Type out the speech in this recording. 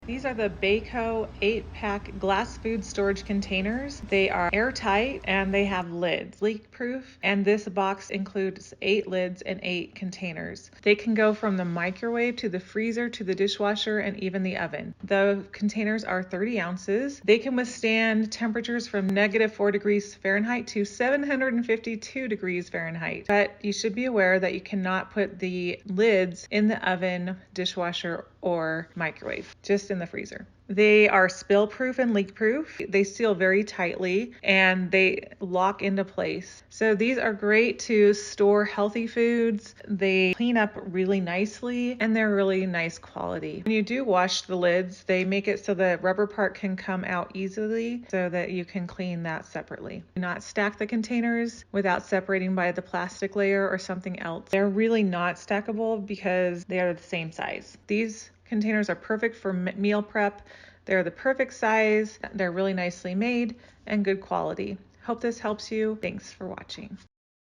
These are the Bayco 8-pack glass food storage containers. They are airtight and they have lids, leak proof, and this box includes 8 lids and 8 containers. They can go from the microwave to the freezer to the dishwasher and even the oven. The containers are 30 ounces. They can withstand temperatures from -4 degrees Fahrenheit to 752 degrees Fahrenheit. But you should be aware that you cannot put the lids in the oven, dishwasher, or microwave, just in the freezer. They are spill proof and leak proof. They seal very tightly and they lock into place. So these are great to store healthy foods. They clean up really nicely and they're really nice quality. When you do wash the lids, they make it so the rubber part can come out easily so that you can clean that separately. Do not stack the containers without separating by the plastic layer or something else. They're really not stackable because they are the same size. These containers are perfect for meal prep. They're the perfect size. They're really nicely made and good quality. Hope this helps you. Thanks for watching.